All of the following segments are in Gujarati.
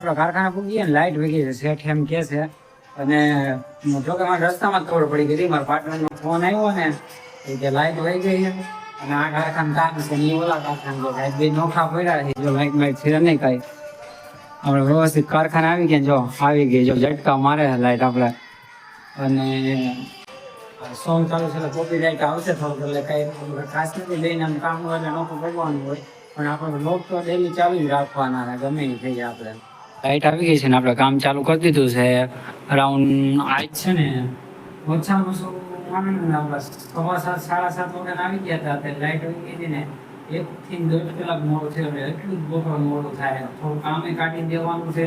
કારખાના પૂગી ગયા ને લાઈટ વહી છે શેઠ એમ કે છે. અને જોકે મારે રસ્તામાં જ ખબર પડી ગઈ હતી. મારા પાર્ટનરનો ફોન આવ્યો ને કે લાઈટ વહી ગઈ છે અને આ કારખાના કામ છે ને ઓલા કારખાના સાહેબ બે નોખા પડ્યા છે. જો લાઈટ છે નહીં કાંઈ આપણે વ્યવસ્થિત કારખાના આવી ગયા. જો આવી ગઈ જો ઝટકા મારે લાઈટ આપણે અને સોંગ ચાલુ છે એટલે કોપી લાઈટ આવશે થોડુંક એટલે કાંઈ ખાસ નથી લઈને આમ કામ હોય એટલે નોખું ભરવાનું હોય પણ આપણે લોક તો ડેલી ચાલુ જ રાખવાના ગમે એ થઈ જાય. આપણે લાઈટ આવી ગઈ છે ને આપણે કામ ચાલુ કરી દીધું છે. અરાઉન્ડ આજ છે ને ઓછામાં ઓછું આપણે 7:15 7:30 વાગે આવી ગયા હતા. ત્યારે લાઈટ આવી ગઈ હતી ને 1 થી 1.5 કલાક મોડું થયું એટલે એટલું જ બપોર મોડું થાય. થોડું કામે કાઢી દેવાનું છે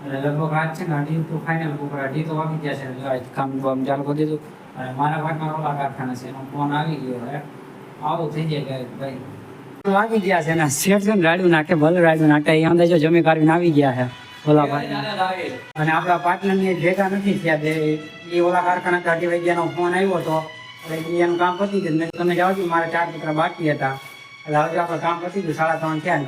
એટલે લગભગ આજ છે ને 2:30 તો ફાઇનલ બપોર 2:30 તો વાગી ગયા છે એટલે કામ ચાલુ કરી દીધું. અને મારા ભાગમાં ઓલા કારખાના છે એનો ફોન આવી ગયો હવે આવું થઈ જાય ભાઈ વાગી ગયા છે ને શેઠ છે ને રાડ્યું નાખે ભલે રાડ્યું નાખે એ અંદર જો જમી કાઢીને આવી ગયા છે ઓલા ભાઈ. અને આપણા પાર્ટનરની ભેગા નથી થયા બે એ ઓલા કારખાના 2:30 વાગ્યાનો ફોન આવ્યો હતો એટલે એનું કામ પતી ગયું. મેં તમે જાઓ છો મારા 4 દીકરા બાકી હતા એટલે હવે આપણે કામ પતી ગયું 3:30 થયા ને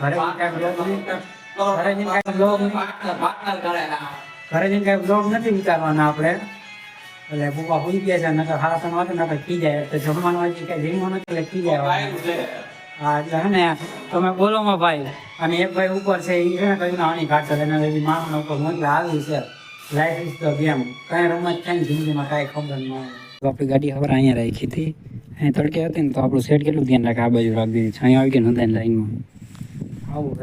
ઘરે જઈને બ્લોગ નથી વિચારવાના આપણે એટલે પપ્પા ભૂલી ગયા છે નકર 3:30 વાગે નકર ખી જાય તો જમવાનું હજી કઈ જમવાનું નથી એટલે ખી જાય. હા એટલે હે ને તમે બોલો માં ભાઈ. અને એક ભાઈ ઉપર છે એ છે ને કઈ નાની કાઢશે એના લઈ માણસના ઉપર મોટી આવી છે. લાઈફ ઇઝ ધ ગેમ કઈ રમત થાય ને જિંદગીમાં કાંઈ ખબર ન હોય. આપણી ગાડી હવે અહીંયા રાખી હતી અહીં તડકે હતી ને તો આપણું સેટ કેટલું ધ્યાન રાખે આ બાજુ રાખી દીધી અહીંયા આવી ગયા નતા લાઈનમાં આવું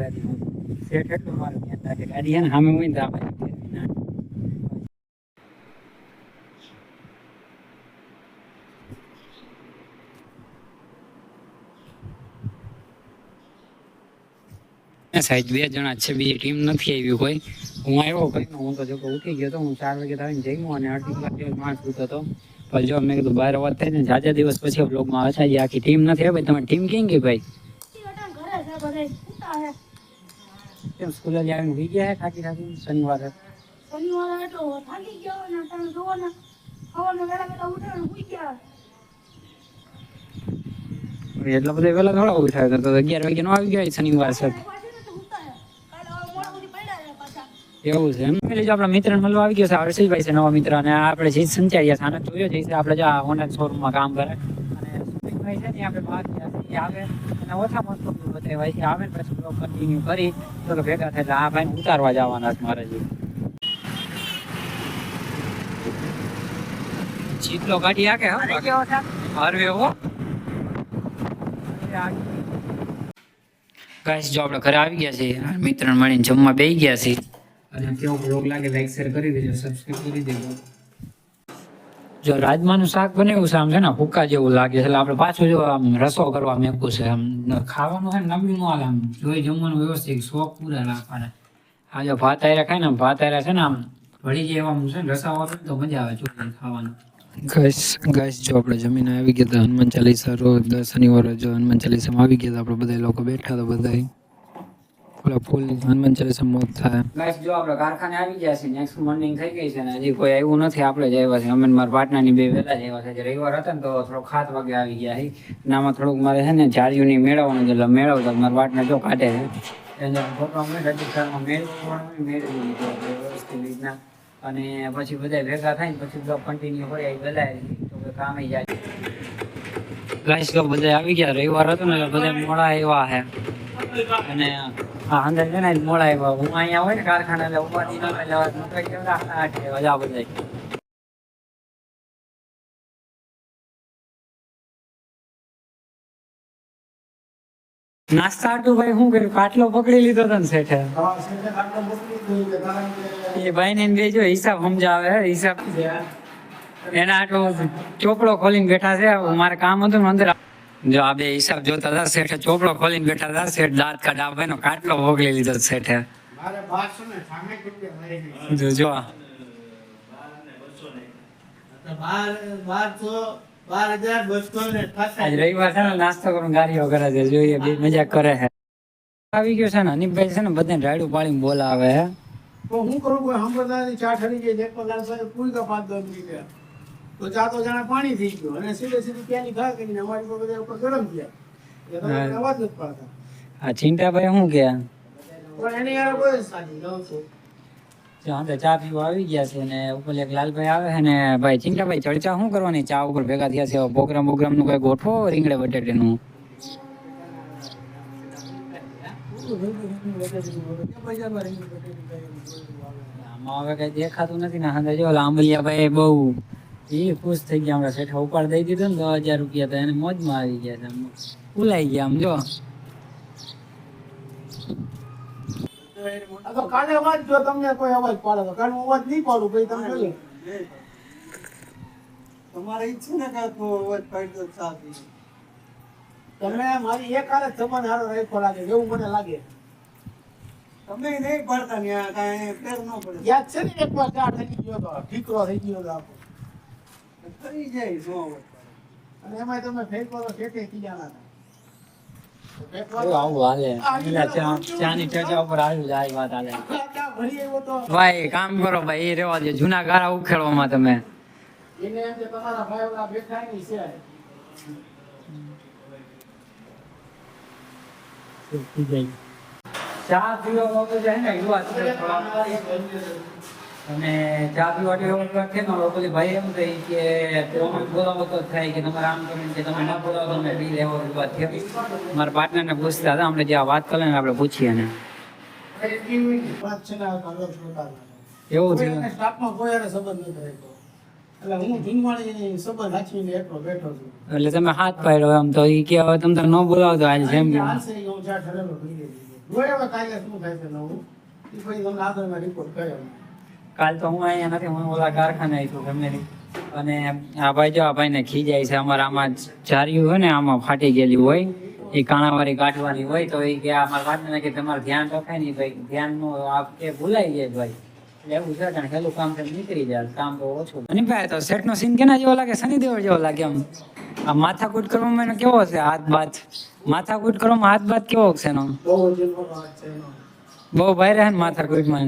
સેટ એટલું મારું ધ્યાન રાખે ગાડી હે ને સામે હોય ને તો આપણે સાહેબ 2 જણા છે બીજી ટીમ નથી આવી કોઈ. હું આવ્યો ભાઈ હું તો જો ઉઠી ગયો તો હું 4 વાગે આવીને જમ્યો અને 8 કલાક માણસ ઉઠતો હતો પણ જો મેં કીધું 12 વાત થાય ને જાજા દિવસ પછી બ્લોગમાં આવે છે. આખી ટીમ નથી ભાઈ તમારી ટીમ કેમ ગઈ ભાઈ કેમ સ્કૂલે આવીને ઉઠી ગયા હે થાકી થાકી શનિવારે એટલો થાકી ગયો ને તમે જોવો ને સવારના વેલા ઉઠે ઉઠી ગયા એટલા બધા વેલા થોડા ઉઠાય તો 11 વાગે નો આવી ગયા શનિવાર છે એવું છે એમ. પેલી જો આપણા મિત્ર મળવા આવી ગયો છે હર્ષિલભાઈ છે નવા મિત્ર અને આપણે જીત સંચાર્યા છે આને જોયો છે આપણે જો હોન્ડા શોરૂમમાં કામ કરે અને સુમિતભાઈ છે ને આપણે બહાર ગયા આવે અને ઓછામાં ઓછું બતાવ્યા છે આવે ને પછી બ્લોગ કન્ટિન્યુ કરી તો ભેગા થાય એટલે આ ભાઈને ઉતારવા જવાના છે મારે જીતલો ગાડી આકે હરવે હો ગાઈસ જો આપણે ઘરે આવી ગયા છીએ મિત્ર મળીને જમવા બેસી ગયા છીએ અને કેવો બ્લોગ લાગે લાઈક શેર કરી દેજો સબસ્ક્રાઇબ કરી દેજો. જો રાજમાનું શાક બનાવ્યું છે આમ છે ને ભૂકા જેવું લાગે છે એટલે આપણે પાછું જો આમ રસો કરવા મેકું છે આમ ખાવાનું છે ને નબળું ન હાલે આમ જોઈ જમવાનું વ્યવસ્થિત શોખ પૂરા રાખવાના. આ જો ભાત આયરા ખાય ને ભાત આયરા છે ને આમ વળી જાય એવા છે ને રસા વાળું તો મજા આવે ચોખ્ખું ખાવાનું. ગાઈસ જો આપણે જમીન આવી ગયા હતા હનુમાન ચાલીસા રોજ શનિવારે જો હનુમાન ચાલીસામાં આવી ગયા હતા આપણે બધા લોકો બેઠા હતા બધા ફૂલ હનુમાન ચાલીસા મોત થાય. ગાઈસ જો આપણે કારખાને આવી ગયા છે નેક્સ્ટ મોર્નિંગ થઈ ગઈ છે ને હજી કોઈ આવ્યું નથી આપણે જ આવ્યા છે અમે મારા પાર્ટનરની બે વહેલા જ આવ્યા છે રવિવાર હતા ને તો થોડો 7 વાગે આવી ગયા છે ને આમાં થોડુંક મારે છે ને જાળીઓની મેળવવાનું એટલે મેળવતા મારા પાર્ટનર જો કાઢે છે એને ફોટો રજીસ્ટરમાં મેળવી વ્યવસ્થિત રીતના અને પછી બધા ભેગા થાય ને પછી બ્લોગ કન્ટિન્યુ કરે એ બધાય તો કામ જાય. ગાઈસ લોકો બધા આવી ગયા રવિવાર હતો ને બધા મોડા આવ્યા છે અને હા અંદર છે ને મોડા આવ્યા હું અહીંયા હોય ને કારખાના એટલે ઉપાધિ ન એટલે 8 વાગ્યા બધા નાસ્તા હાટું ભાઈ શું કર્યું કાટલો પકડી લીધો હતો ને શેઠે એ ભાઈ ને બે જો હિસાબ સમજાવે હિસાબ એના આટલો ચોપડો ખોલીને બેઠા છે મારે કામ હતું ને અંદર જો આ બે હિસાબ જોતા હતા શેઠે ચોપડો ખોલીને બેઠા હતા શેઠ દાંત કાઢ આ ભાઈ નો કાટલો પકડી લીધો શેઠે જો રવિવાર છે ને નાસ્તો કરું ગાડીઓ કરે છે જોઈએ બે મજાક કરે છે. આવી ગયો છે ને અનિપભાઈ છે ને બધાને રાયડું પાડીને બોલાવે હે તો હું કરું કોઈ હંબરદારની ચા ઠરી ગઈ એક પગાર સાથે પૂરી કા 5-10 મિનિટ તો ચા તો જાણે પાણી થઈ ગયું અને સીધે સીધી ત્યાંની ઘા કરીને અમારી પર બધા ઉપર ગરમ થયા એ અવાજ જ પાડતા. આ ચિંતાભાઈ શું કે પણ એની યાર કોઈ સાચી જાઉં છું ત્યાં તો ચા પીવા આવી ગયા છે ને ઉપર એક લાલભાઈ આવે છે ને ભાઈ ચિંતાભાઈ ચર્ચા શું કરવાની ચા ઉપર ભેગા થયા છે પ્રોગ્રામ નું કઈ ગોઠવો રીંગણે બટેટાનું આમાં હવે કઈ દેખાતું નથી ને હા જો આંબલિયાભાઈ બહુ એ ખુશ થઈ ગયા હમણાં શેઠા ઉપાડ દઈ દીધો ને 10,000 રૂપિયા તો એને મોજમાં આવી ગયા છે ભૂલાઈ ગયા આમ જો આ તો કાલે અવાજ જો તમને કોઈ અવાજ પાડે તો કાલે હું અવાજ નહીં પાડું ભાઈ તમે જોજો તમારે ઈચ્છે ને કાંઈ તો અવાજ પાડી દો સાથી. તમે મારી એક હારે સંબંધ હારો રાખ્યો લાગે એવું મને લાગે તમે નહીં પાડતા ને આ કાંઈ ફેર ન પડે. યાદ છે ને એકવાર ચા થઈ ગયો તો ઠીકરો થઈ ગયો તો આપણો. થઈ જાય નો અવાજ પાડે. અને એમાં તમે ફેંકો તો ઠેઠે કીજાના આવું હાલે ચાની ચર્ચા ઉપર આવ્યું જાય વાત હાલે ભરી આવ્યો તો ભાઈ કામ કરો ભાઈ એ રેવા દે જૂના ગારા ઉખેડવામાં તમે એને એમ કે તમારા ભાઈ ઓલા બેઠા નહીં છે ચા પીવા વગર જાય ને યુવા અને ચા પીવા કે પેલી ભાઈ એમ કહી કે તમે બોલાવો તો થાય કે તમારે આમ કરીને કે તમે ના બોલાવો તમે પી લેવો વાત થઈ મારા પાર્ટનરને પૂછતા હતા આપણે જે આ વાત કરીએ ને આપણે પૂછીએ ને વાત છે ને એવું થયું સ્ટાફમાં કોઈ હારે સંબંધ નથી રાખ્યો એટલે હું જૂનવાણી સંબંધ સાચવીને એકલો બેઠો છું એટલે તમે હાથ પાડ્યો એમ તો એ કે હવે તમે ન બોલાવો તો આજે જેમ હાલશે એ હું ચા ઠરેલો કરી દીધી જોઈએ હવે કાલે શું થાય છે નવું એ પછી તમને આગળમાં રિપોર્ટ કર્યો કાલ તો હું અહીંયા નથી હું ઓલા કારખાને આવી છું ગમે અને આ ભાઈ જો આ ભાઈને ખીજાય છે અમારે આમાં જાર્યું હોય ને આમાં ફાટી ગયેલી હોય એ કાણાવાળી કાઢવાની હોય તો એ કે અમારા વાતને કે તમારે ધ્યાન રખાય નહીં ભાઈ ધ્યાનનું આ કે ભૂલાઈ જાય ભાઈ એટલે એવું છે કારણ પેલું કામ તો નીકળી જાય કામ તો ઓછું અને ભાઈ તો સેટનો સીન કેના જેવો લાગે શનિ દેવળ જેવો લાગે આમ આ માથાકૂટ કરવામાં એનો કેવો છે હાથ બાથ માથાકૂટ કરવામાં હાથ બાથ કેવો છે એનો બહુ જન્મ વાત છે એનો બહુ ભાઈ રહે ને માથાકૂટમાં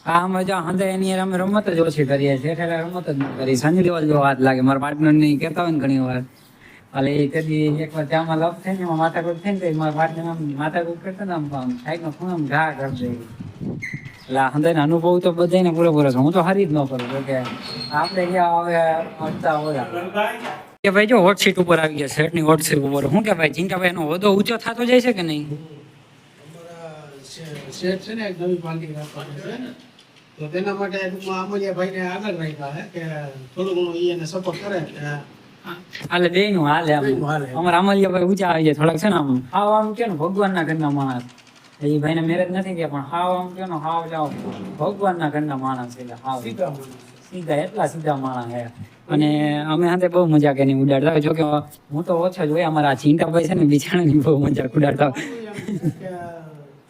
હા અમે જો હંધે એની અમે રમત જ ઓછી કરીએ છીએ એટલે રમત જ ન કરી શનિ દેવળ જેવો હાથ લાગે મારા પાર્ટનર ની કહેતા હોય ને ઘણી વાર એટલે એ કદી એકવાર ચામાં લપ થાય ને એમાં માથાકૂટ થાય ને મારા પાર્ટનર આમ માથાકૂટ કરતા ને આમ સાઈડનો ખૂણો આમ ઘા કરી દે એટલે હંધેનો અનુભવ તો બધાને પૂરેપૂરો છે હું તો હારી જ ન કરું કે આપણે ક્યાં હવે મળતા ઓલા કે ભાઈ જો હોટ સીટ ઉપર આવી ગયા સેટની હોટ સીટ ઉપર શું કે ભાઈ ચિંતાભાઈ એનો હોદ્દો ઊંચો થતો જાય છે કે નહીં શેઠ છે ને એક નવી પાર્ટી રાખવાની છે તો તેના માટે ટૂંકમાં અમલિયાભાઈને આગળ રાખ્યા છે કે થોડું ઘણું ઈ એને સપોર્ટ કરે હાલે બે નું હાલે આમ હાલે. અમારા અમલિયાભાઈ ઊંચા આવી જાય થોડાક છે ને આમ આમ કે ને ભગવાનના ઘરના માણસ એ ભાઈને મેરેજ નથી ગયા પણ આમ કે ને જાઓ ભગવાનના ઘરના માણસ એટલે સીધા એટલા સીધા માણસ હે અને અમે હાથે બહુ મજાક એની ઉડાડતા હોય. જો કે હું તો ઓછો જ હોય અમારા ચિંતાભાઈ છે ને બિચારાની બહુ મજાક ઉડાડતા હોય.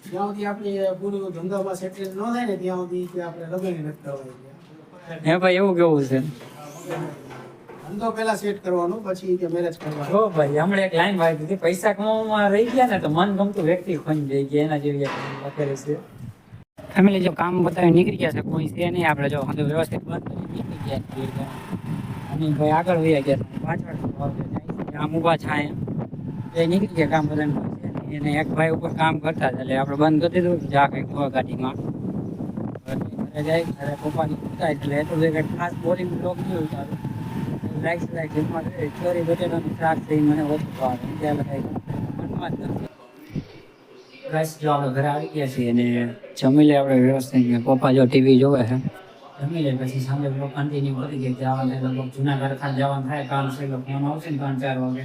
જ્યાં સુધી આપણી પૂરું ધંધામાં સેટલ ન થાય ને ત્યાં સુધી કે આપણે લગ્ન નથી કરવા હે ભાઈ એવું કેવું છે ધંધો પહેલા સેટ કરવાનો પછી કે મેરેજ કરવાનો જો ભાઈ હમણાં એક લાઈન વાગી હતી પૈસા કમાવામાં રહી ગયા ને તો મન ગમતું વ્યક્તિ ખોઈ જાય કે એના જેવી લખેલી છે ફેમિલી જો કામ બતાવી નીકળી ગયા છે કોઈ છે નહીં આપણે જો બધું વ્યવસ્થિત બંધ કરી નીકળી ગયા છીએ અને ભાઈ આગળ વહી ગયા પાછળ આમ ઊભા છે એ નીકળી ગયા કામ બધાને એને એક ભાઈ ઉપર કામ કરતા જ એટલે આપણે બંધ કરી દીધું જા કંઈક ગાડીમાં ઘરે જાય ઘરે પપ્પાની પૂછતા એટલે એટલું કંઈક ખાસ બોરિંગ બ્લોક નહીં ઉતારું લાઈક જેમાં ચોરી બટેટાનું શાક થઈ મને ઓછું ભાવે ત્યાં મનમાં જ નથી ગાઈસ જો આપણે ઘરે આવી ગયા છીએ અને જમી લે આપણે વ્યવસ્થિત પપ્પા જો ટીવી જોવે છે જમી લે પછી સાંજે કન્ટિન્યુ કરી દઈએ જવાનું લગભગ જૂના કારખાને જવાનું થાય કામ છે એટલે ફોન આવશે ને 3-4 વાગે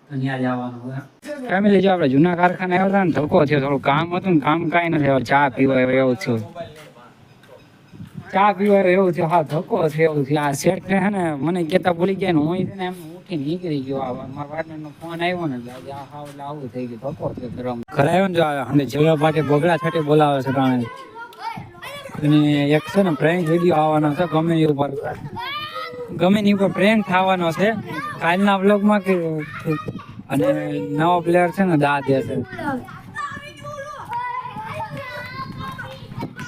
ત્યાં જવાનું હોય ફેમિલી જો આપણે જૂના કારખાને આવ્યા હતા ને ધક્કો થયો થોડું કામ હતું ને કામ કાંઈ નથી હવે ચા પીવા એવું થયું ચા પીવા એવું થયું હા ધક્કો થયો એવું થયું આ શેઠ છે ને મને કહેતા ભૂલી ગયા ને હું છે ને એમ ઉઠી નીકળી ગયો મારા પાર્ટનરનો ફોન આવ્યો ને એટલે આવું થઈ ગયું ધક્કો થયો ઘરે આવ્યો ને જો અને જેવા પાટે બગડા છાટે બોલાવે છે કારણે અને એક છે ને પ્રેન્ક વિડીયો આવવાનો છે ગમે એની ઉપર પ્રેન્ક થવાનો છે કાલના બ્લોગમાં કે અને નવો પ્લેયર છે ને દા દે છે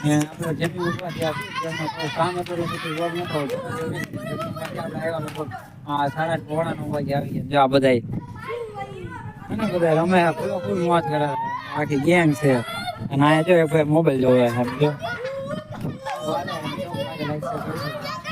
આપણે જેટલું ઉઠવા ત્યાં કામ હતું બ્લોગ નતો 8:30 વાગે આવી ગયા જો આ બધાય અને બધા રમે ફૂલ મોજ કરે આખી ગેંગ છે અને આ જો એક મોબાઈલ જોવે છે જો તો આને વિડીયો માટે લાઈક શેર કરી દેજો.